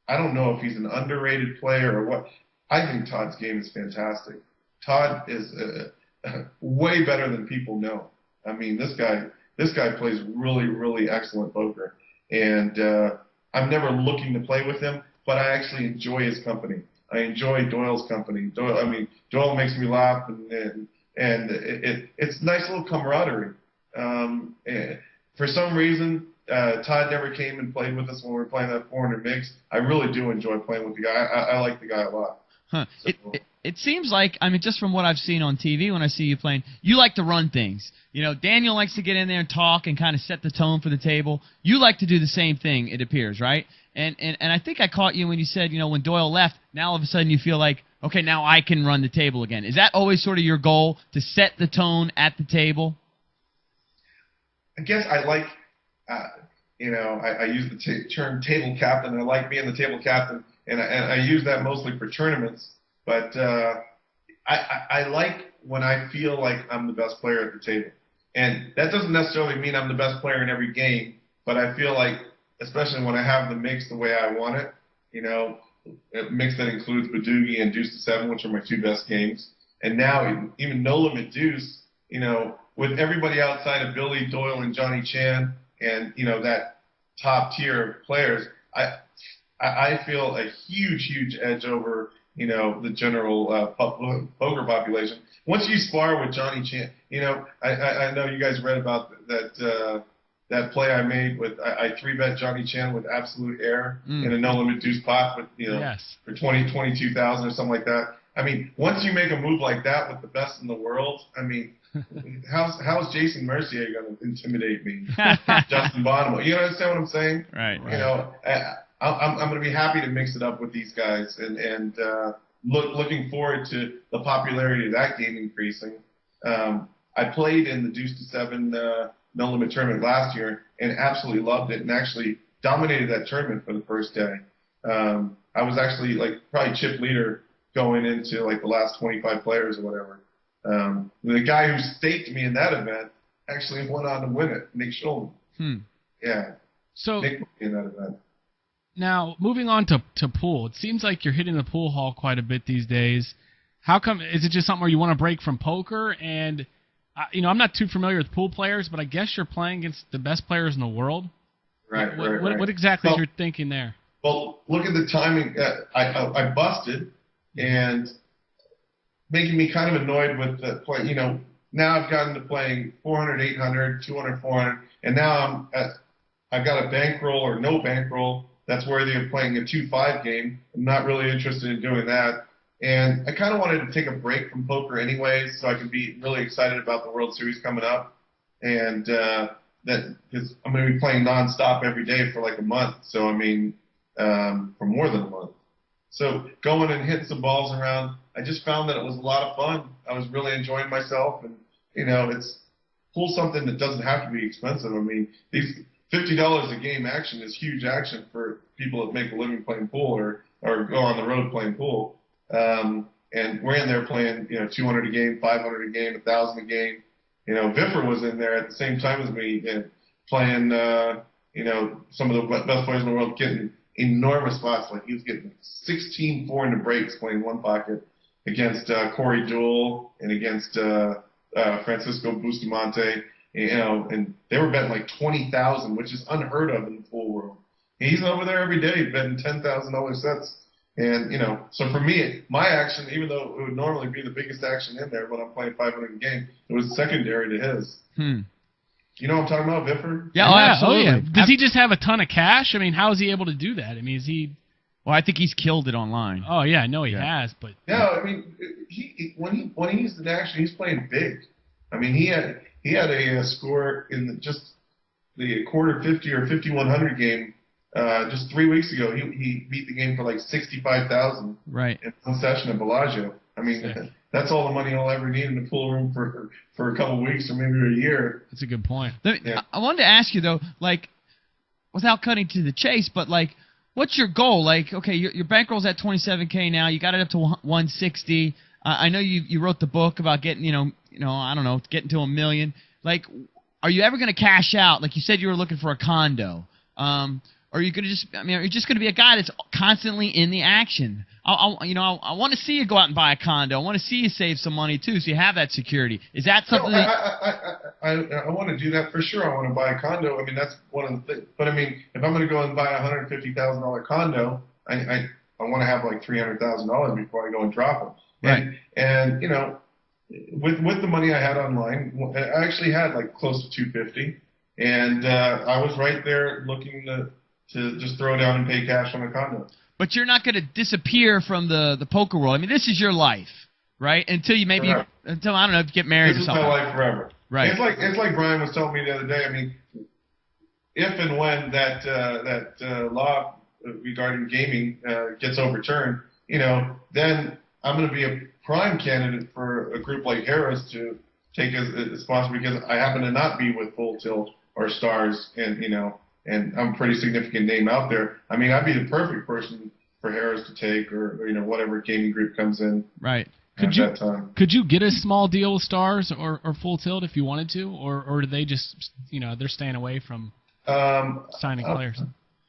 I don't know if he's an underrated player or what. I think Todd's game is fantastic. Todd is way better than people know. I mean, this guy plays really, really excellent poker. And I'm never looking to play with him, but I actually enjoy his company. I enjoy Doyle's company. Doyle makes me laugh, and it's nice little camaraderie. For some reason, Todd never came and played with us when we were playing that 400 mix. I really do enjoy playing with the guy. I like the guy a lot. Huh. So, it seems like, I mean, just from what I've seen on TV when I see you playing, you like to run things. You know, Daniel likes to get in there and talk and kind of set the tone for the table. You like to do the same thing, it appears, right? And I think I caught you when you said, you know, when Doyle left, now all of a sudden you feel like, okay, now I can run the table again. Is that always sort of your goal, to set the tone at the table? I guess I like, you know, I use the term table captain. I like being the table captain, and I use that mostly for tournaments. But I like when I feel like I'm the best player at the table. And that doesn't necessarily mean I'm the best player in every game, but I feel like, especially when I have the mix the way I want it, you know, a mix that includes Badoogie and Deuce to 7, which are my 2 best games. And now even No Limit Deuce, you know, with everybody outside of Billy, Doyle, and Johnny Chan, and, you know, that top tier of players, I feel a huge edge over, you know, the general poker population. Once you spar with Johnny Chan, you know, I know you guys read about that play I made with, I 3-bet Johnny Chan with absolute air in a No Limit Deuce pot with, you know, for 22,000 or something like that. I mean, once you make a move like that with the best in the world, I mean, how's Jason Mercier going to intimidate me? Justin Bonomo. You understand what I'm saying? Right. You know, I'm going to be happy to mix it up with these guys, and looking forward to the popularity of that game increasing. I played in the Deuce to 7 No Limit tournament last year and absolutely loved it, and actually dominated that tournament for the first day. I was actually like probably chip leader going into like the last 25 players or whatever. The guy who staked me in that event actually went on to win it, Nick Schulman. Yeah. So Nick in that event. Now, moving on to pool, it seems like you're hitting the pool hall quite a bit these days. How come? Is it just something where you want to break from poker? And you know, I'm not too familiar with pool players, but I guess you're playing against the best players in the world. Right. What exactly is your thinking there? Well, look at the timing. I busted, and making me kind of annoyed with the play. You know, now I've gotten to playing 400, 800, 200, 400, and now I've got a bankroll or no bankroll. That's worthy of playing a 2-5 game. I'm not really interested in doing that. And I kind of wanted to take a break from poker anyways, so I could be really excited about the World Series coming up. And that because I'm going to be playing nonstop every day for like a month. So, I mean, for more than a month. So going and hitting some balls around, I just found that it was a lot of fun. I was really enjoying myself. And, you know, it's pool something that doesn't have to be expensive. I mean, these $50 a game action is huge action for people that make a living playing pool or go on the road playing pool. And we're in there playing, you know, 200 a game, 500 a game, 1,000 a game. You know, Viffer was in there at the same time as me playing, you know, some of the best players in the world, getting enormous spots. Like he was getting 16-4 in the breaks playing one pocket against Corey Deuel and against Francisco Bustamante. You know, and they were betting like 20,000, which is unheard of in the pool world. He's over there every day betting $10,000 sets. And, you know, so for me, my action, even though it would normally be the biggest action in there when I'm playing 500 a game, it was secondary to his. You know what I'm talking about, Viffer? Yeah, absolutely. Oh, yeah. Does he just have a ton of cash? I mean, how is he able to do that? I mean, is he... Well, I think he's killed it online. Oh, yeah, I know he has, but... No, I mean, when he's in action, he's playing big. I mean, he had a score in just the quarter 50 or 5100 game just 3 weeks ago. He beat the game for like 65,000 right in one session at Bellagio. I mean, that's all the money he'll ever need in the pool room for a couple of weeks or maybe a year. That's a good point. I wanted to ask you though, like, without cutting to the chase, but like, what's your goal? Like, okay, your bankroll's at 27K now. You got it up to 160. I know you wrote the book about getting, you know, I don't know, getting to $1 million. Like, are you ever going to cash out? Like you said, you were looking for a condo. Or are you going to just, I mean, are you just going to be a guy that's constantly in the action? I want to see you go out and buy a condo. I want to see you save some money too, so you have that security. Is that something? No, I want to do that for sure. I want to buy a condo. I mean, that's one of the things. But I mean, if I'm going to go and buy a $150,000 condo, I want to have like $300,000 before I go and drop them. Right. And you know, with the money I had online, I actually had like close to $250, and I was right there looking to just throw down and pay cash on a condo. But you're not going to disappear from the poker world. I mean, this is your life, right? Until you maybe, until, I don't know, if you get married or something. This is my life forever. Right. It's like Brian was telling me the other day. I mean, if and when that law regarding gaming gets overturned, then I'm going to be a prime candidate for a group like Harris to take as a sponsor, because I happen to not be with Full Tilt or Stars, and I'm a pretty significant name out there. I mean, I'd be the perfect person for Harris to take, or whatever gaming group comes in. Right. Could you get a small deal with Stars or Full Tilt if you wanted to, or do they just they're staying away from signing players?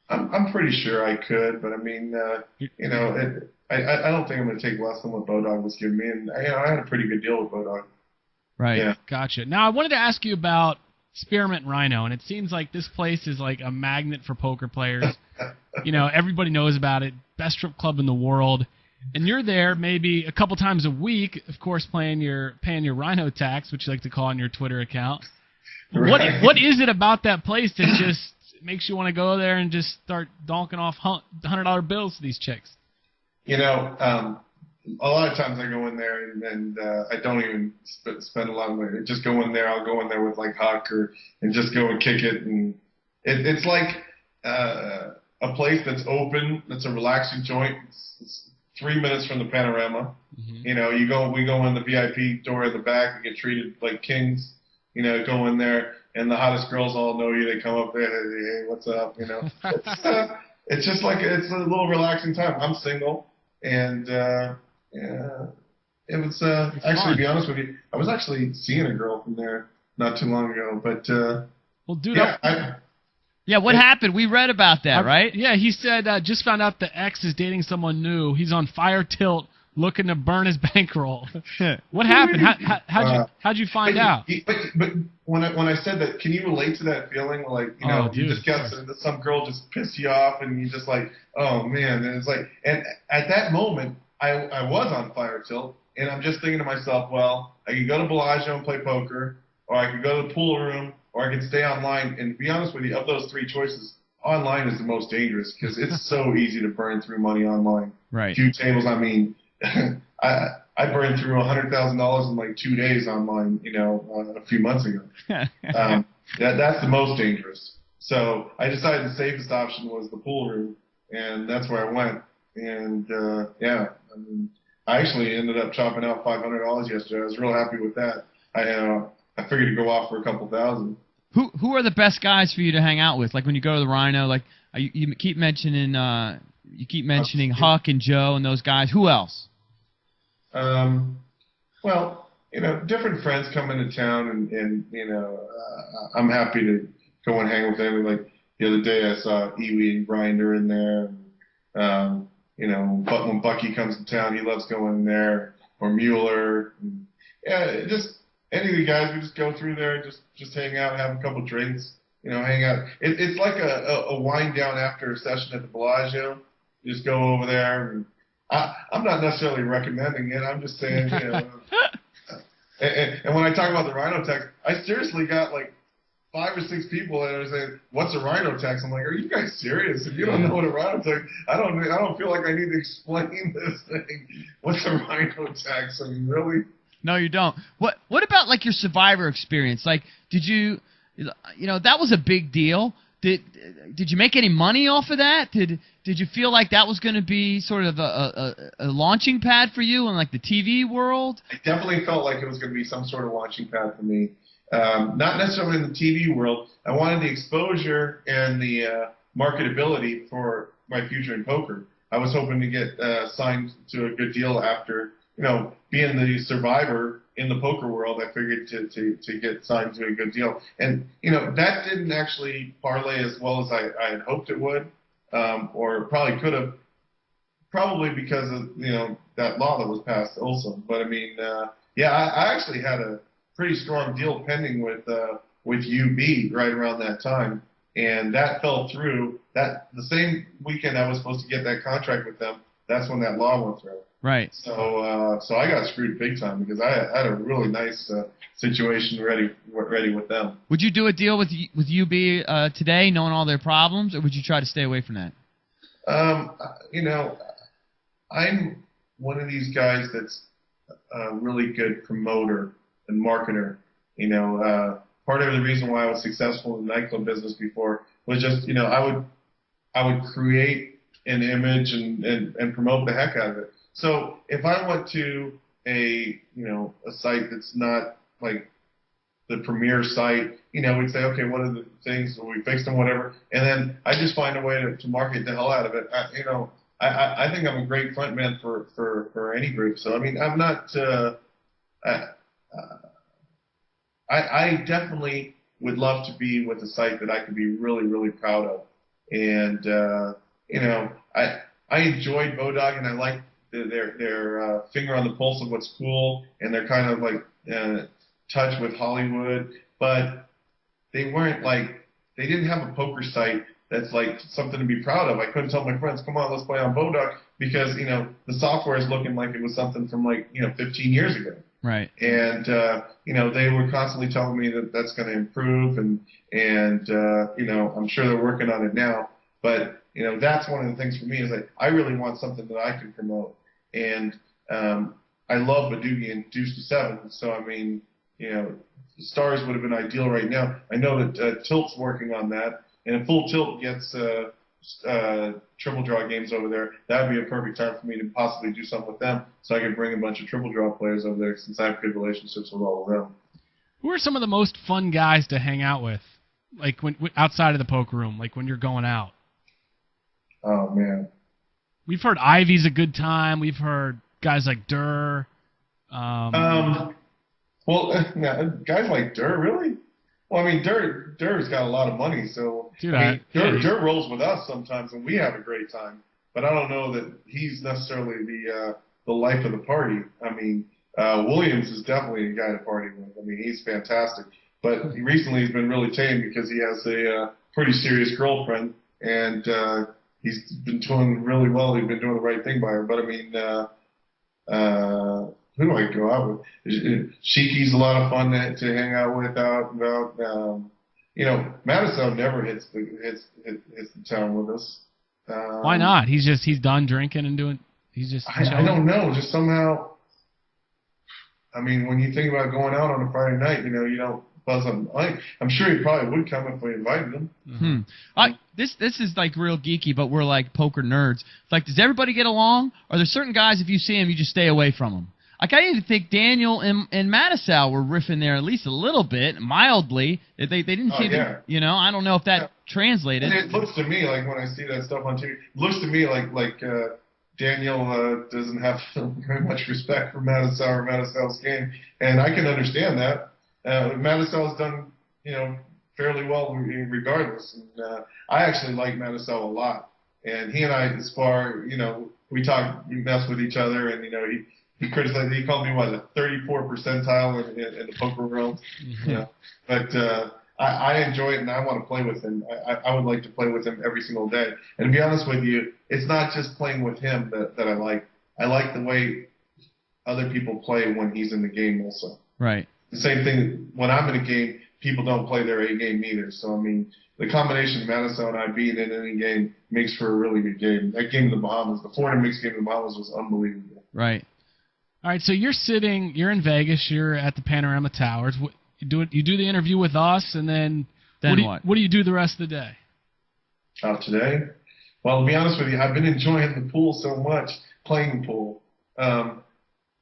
I'm pretty sure I could, but I mean, I don't think I'm going to take less than what Bodog was giving me, and I had a pretty good deal with Bodog. Right. Yeah. Gotcha. Now I wanted to ask you about Spearmint Rhino, and it seems like this place is like a magnet for poker players. Everybody knows about it. Best strip club in the world. And you're there maybe a couple times a week, of course, paying your Rhino tax, which you like to call on your Twitter account. Right. What is it about that place that just makes you want to go there and just start donking off $100 bills to these chicks? A lot of times I go in there and I don't even spend a lot of money. Just go in there. I'll go in there with like Huck and just go and kick it. And it's like a place that's open. That's a relaxing joint. It's 3 minutes from the panorama. Mm-hmm. We go in the VIP door in the back. We get treated like kings. Go in there, and the hottest girls all know you. They come up there, hey, what's up? It's just like it's a little relaxing time. I'm single, and it was actually, to be honest with you, I was actually seeing a girl from there not too long ago. But well, dude, what happened? We read about that, right? Yeah, he said just found out the ex is dating someone new. He's on fire tilt, looking to burn his bankroll. What happened? How'd you find out? But when I said that, can you relate to that feeling? Like you just got some girl just pissed you off, and you just like, oh man, and it's like, and at that moment, I was on fire tilt, and I'm just thinking to myself, well, I could go to Bellagio and play poker, or I could go to the pool room, or I could stay online. And to be honest with you, of those three choices, online is the most dangerous because it's so easy to burn through money online. Right. Few tables, I mean, I burned through $100,000 in like 2 days online, a few months ago. That's the most dangerous. So I decided the safest option was the pool room, and that's where I went. And I actually ended up chopping out $500 yesterday. I was real happy with that. I figured to go off for a couple thousand. Who are the best guys for you to hang out with? Like when you go to the Rhino, like you keep mentioning Huck and Joe and those guys. Who else? Well, different friends come into town, and I'm happy to go and hang with them. Like the other day, I saw Ewee and Grinder in there. But when Bucky comes to town, he loves going in there, or Mueller. Just any of the guys, we just go through there and just hang out, have a couple drinks, hang out. It's like a wind down after a session at the Bellagio. You just go over there. And I'm not necessarily recommending it. I'm just saying, and when I talk about the Rhino tax, I seriously got like 5 or 6 people that are saying, "What's a Rhino tax?" I'm like, "Are you guys serious? If you don't know what a Rhino tax, I don't feel like I need to explain this thing. What's a Rhino tax? I mean, really?" No, you don't. What about like your Survivor experience? Like, did you that was a big deal. Did you make any money off of that? Did you feel like that was going to be sort of a launching pad for you in like the TV world? I definitely felt like it was going to be some sort of launching pad for me. Not necessarily in the TV world. I wanted the exposure and the marketability for my future in poker. I was hoping to get signed to a good deal after, being the survivor in the poker world. I figured to get signed to a good deal. And, that didn't actually parlay as well as I had hoped it would, or probably could have, probably because of, that law that was passed also. But, I mean, I actually had a pretty strong deal pending with UB right around that time, and that fell through. That the same weekend I was supposed to get that contract with them, that's when that law went through. Right. So I got screwed big time because I had a really nice situation ready with them. Would you do a deal with UB today, knowing all their problems, or would you try to stay away from that? You know, I'm one of these guys that's a really good promoter and marketer. You know, part of the reason why I was successful in the nightclub business before was just, you know, I would create an image and promote the heck out of it. So if I went to a site that's not like the premier site, you know, we'd say, okay, what are the things that we fixed and whatever, and then I just find a way to market the hell out of it. I think I'm a great front man for any group. So I mean, I'm not. I definitely would love to be with a site that I could be really, really proud of. And I enjoyed Bodog, and I like their finger on the pulse of what's cool, and they're kind of like touch with Hollywood, but they didn't have a poker site that's like something to be proud of. I couldn't tell my friends, come on, let's play on Bodog, because the software is looking like it was something from 15 years ago. Right. And they were constantly telling me that that's going to improve, and I'm sure they're working on it now. But that's one of the things for me is I really want something that I can promote, and I love Badoogie and Deuce to Seven. So I mean, Stars would have been ideal right now. I know that Tilt's working on that, and if Full Tilt gets triple draw games over there, that would be a perfect time for me to possibly do something with them, so I could bring a bunch of triple draw players over there since I have good relationships with all of them. Who are some of the most fun guys to hang out with, like when outside of the poker room, like when you're going out? Oh man, we've heard Ivy's a good time. We've heard guys like Durr. Well, guys like Durr, really? Well, I mean, Durr's got a lot of money, so dude, Durr rolls with us sometimes, and we have a great time. But I don't know that he's necessarily the life of the party. I mean, Williams is definitely a guy to party with. I mean, he's fantastic. But recently he's been really tame because he has a pretty serious girlfriend, and he's been doing really well. He's been doing the right thing by her. But I mean, who do I go out with? Shiki's a lot of fun to hang out with out and about. Madison never hits the town with us. Why not? He's done drinking and doing. He's just. I don't know. Just somehow. I mean, when you think about going out on a Friday night, you don't buzz him. I'm sure he probably would come if we invited him. Mm-hmm. This is like real geeky, but we're like poker nerds. Like, does everybody get along? Are there certain guys, if you see them, you just stay away from them? Like, I even think Daniel and Mattisau were riffing there at least a little bit, mildly. They didn't seem to, I don't know if that translated. And it looks to me like when I see that stuff on TV, it looks to me like Daniel doesn't have very much respect for Mattisau or Mattisau's game, and I can understand that. Mattisau's done, fairly well regardless. And I actually like Mattisau a lot, and he and I, as far, we mess with each other, and he criticized. He called me a 34 percentile in the poker world. Mm-hmm. But I enjoy it, and I want to play with him. I would like to play with him every single day. And to be honest with you, it's not just playing with him that I like. I like the way other people play when he's in the game also. Right. The same thing when I'm in a game, people don't play their A game either. So I mean, the combination of Mattisau and I being in any game makes for a really good game. That game in the Bahamas, the Florida mixed game in the Bahamas, was unbelievable. Right. All right, so you're in Vegas, you're at the Panorama Towers. You do the interview with us, and then what do you do the rest of the day? Today? Well, to be honest with you, I've been enjoying the pool so much, playing pool.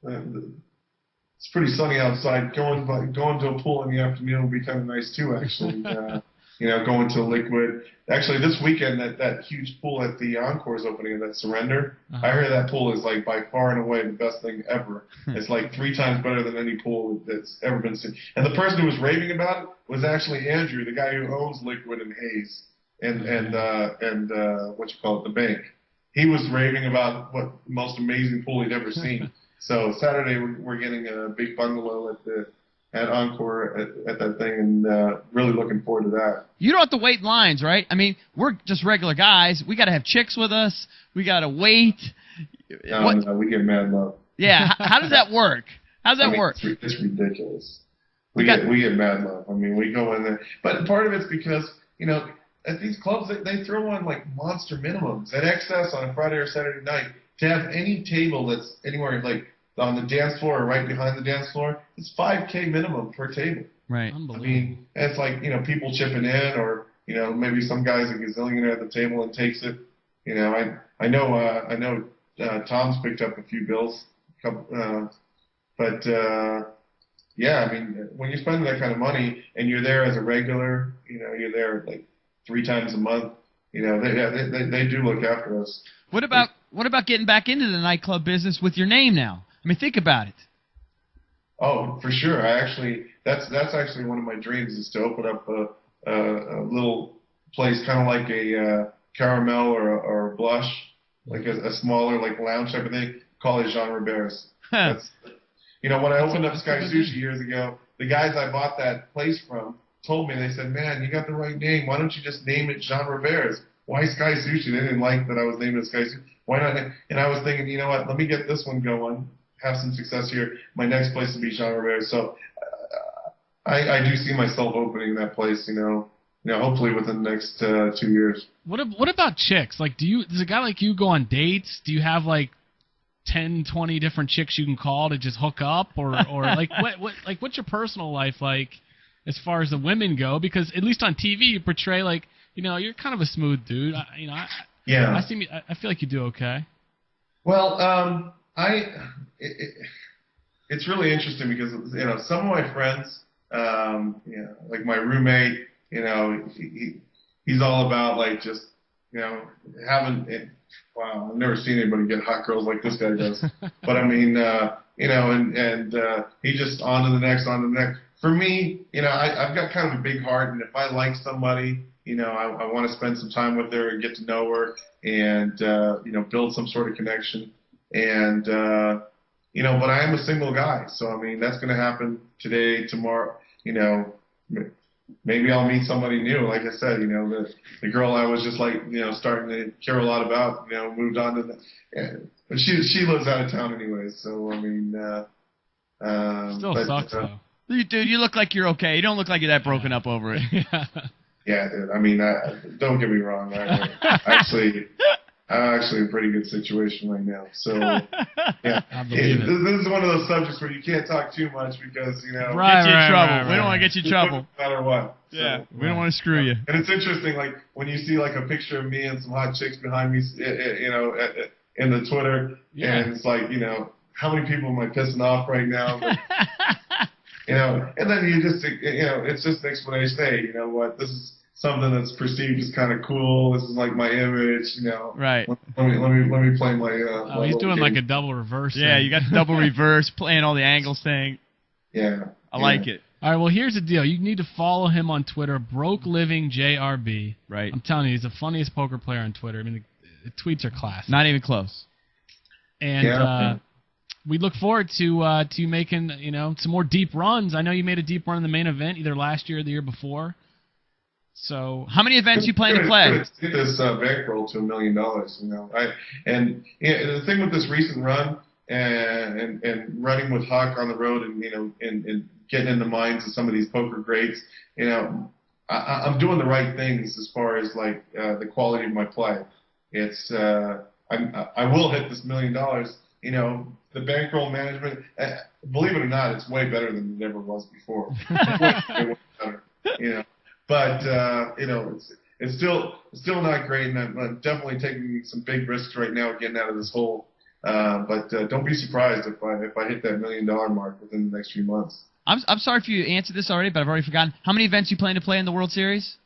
It's pretty sunny outside. Going to a pool in the afternoon will be kind of nice too, actually. Going to Liquid. Actually, this weekend, that huge pool at the Encore is opening, that Surrender. Uh-huh. I heard that pool is like by far and away the best thing ever. It's like 3 times better than any pool that's ever been seen. And the person who was raving about it was actually Andrew, the guy who owns Liquid and Hayes and the bank. He was raving about what the most amazing pool he'd ever seen. So Saturday we're getting a big bungalow at Encore at that thing, and really looking forward to that. You don't have to wait in lines, right? I mean, we're just regular guys. We got to have chicks with us. We got to wait. No, we get mad love. Yeah, how does that work? How does that work? It's ridiculous. We get mad love. I mean, we go in there, but part of it's because at these clubs, they throw on like monster minimums. At Excess on a Friday or Saturday night, to have any table that's anywhere like on the dance floor or right behind the dance floor, it's $5K minimum per table. Right. I mean, it's like, people chipping in, or, maybe some guy's a gazillionaire at the table and takes it. I know Tom's picked up a few bills, but yeah, I mean, when you're spending that kind of money and you're there as a regular, you're there like 3 times a month, they do look after us. What about getting back into the nightclub business with your name now? I mean, think about it. Oh, for sure. That's actually one of my dreams, is to open up a little place, kind of like a Caramel or a Blush, like a smaller like lounge type of thing. Call it Jean Robert's. That's, when I opened up Sky Sushi years ago, the guys I bought that place from told me, they said, "Man, you got the right name. Why don't you just name it Jean Robert's? Why Sky Sushi?" They didn't like that I was naming it Sky Sushi. Why not? And I was thinking, you know what? Let me get this one going, have some success here. My next place will be Jean Robert's. So I do see myself opening that place, hopefully within the next 2 years. What about chicks? Like, does a guy like you go on dates? Do you have like 10, 20 different chicks you can call to just hook up, or like what's your personal life like as far as the women go? Because at least on TV you portray like, you're kind of a smooth dude. I feel like you do okay. Well, it's really interesting because some of my friends, like my roommate, he's all about like just having it. Wow, I've never seen anybody get hot girls like this guy does. But I mean, and he just on to the next. For me, I've got kind of a big heart, and if I like somebody, I want to spend some time with her and get to know her, and build some sort of connection. And but I am a single guy, so I mean that's going to happen today, tomorrow. Maybe I'll meet somebody new. Like I said, the girl I was just like, starting to care a lot about, moved on to but she lives out of town anyway. So I mean, still sucks though. Dude, you look like you're okay. You don't look like you're that broken up over it. Yeah, dude. I mean, don't get me wrong. I'm actually in a pretty good situation right now. So, yeah. This is one of those subjects where you can't talk too much because, get you in trouble. Right. We don't want to get you in trouble. No matter what. Yeah, we don't want to screw you. And it's interesting, like, when you see, like, a picture of me and some hot chicks behind me, in the Twitter, and it's like, how many people am I pissing off right now? But, and then you just, it's just an explanation. Hey, you know what, this is something that's perceived as kind of cool. This is like my image, Right. Let me play my. He's doing game. Like a double reverse. Yeah, you got the double reverse, playing all the angles thing. Yeah. I like it. All right, well, here's the deal. You need to follow him on Twitter, Broke Living JRB. Right. I'm telling you, he's the funniest poker player on Twitter. I mean, the tweets are classic. Not even close. And we look forward to making some more deep runs. I know you made a deep run in the main event either last year or the year before. So, how many events you plan to play? Get this bankroll to $1 million. And the thing with this recent run and running with Huck on the road and getting in the minds of some of these poker greats, I'm doing the right things as far as like the quality of my play. It's I will hit this $1 million. The bankroll management, believe it or not, it's way better than it ever was before. Way better, But it's still not great, and I'm definitely taking some big risks right now getting out of this hole. But don't be surprised if I hit that $1 million mark within the next few months. I'm sorry if you answered this already, but I've already forgotten. How many events you plan to play in the World Series?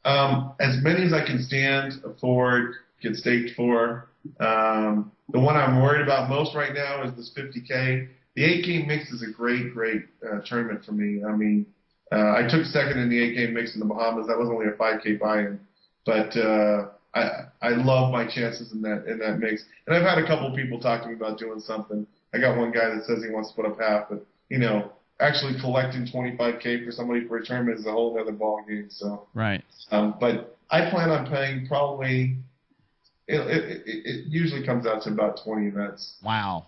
As many as I can stand, afford, get staked for. The one I'm worried about most right now is this 50K. The 8-game mix is a great tournament for me. I mean, I took second in the 8-game mix in the Bahamas. That was only a 5K buy-in, but I love my chances in that mix. And I've had a couple of people talk to me about doing something. I got one guy that says he wants to put up half, but actually collecting 25K for somebody for a tournament is a whole other ball game. So right. But I plan on playing probably. It usually comes out to about 20 events. Wow.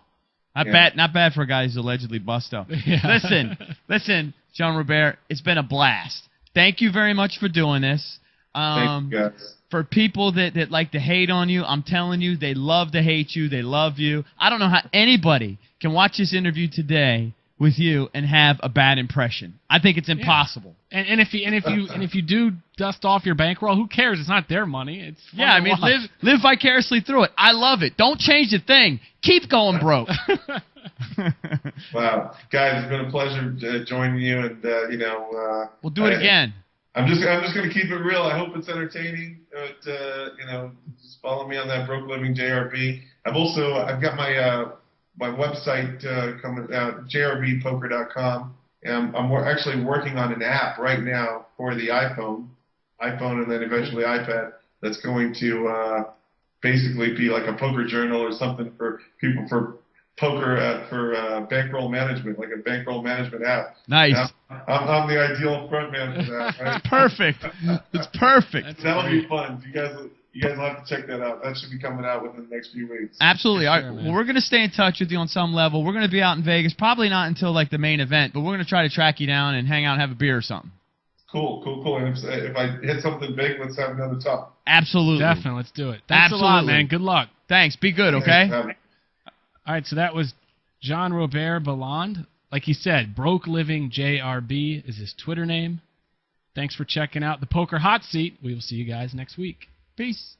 Not bad for a guy who's allegedly bust up. Yeah. Listen, Jean Robert, it's been a blast. Thank you very much for doing this. Thank you, guys. For people that like to hate on you, I'm telling you, they love to hate you. They love you. I don't know how anybody can watch this interview today with you and have a bad impression. I think it's impossible. Yeah. And if you do dust off your bankroll, who cares? It's not their money. It's fun yeah. I to mean, watch. live vicariously through it. I love it. Don't change a thing. Keep going broke. Wow, guys, it's been a pleasure joining you, and we'll do it again. I'm just going to keep it real. I hope it's entertaining. But just follow me on that Broke Living JRB. I've got my website coming out, jrbpoker.com, and I'm actually working on an app right now for the iPhone, and then eventually iPad. That's going to basically be like a poker journal or something for people for poker for bankroll management, like a bankroll management app. Nice. I'm the ideal front man for that. Right? Perfect. It's perfect. That'll be fun. You guys will have to check that out. That should be coming out within the next few weeks. Absolutely. Sure, well, we're going to stay in touch with you on some level. We're going to be out in Vegas, probably not until like the main event, but we're going to try to track you down and hang out and have a beer or something. Cool. And if I hit something big, let's have another talk. Absolutely. Definitely. Let's do it. Thanks a lot, man. Good luck. Thanks. Be good, okay? All right, so that was Jean-Robert Bellande. Like he said, Broke Living JRB is his Twitter name. Thanks for checking out the Poker Hot Seat. We will see you guys next week. Peace.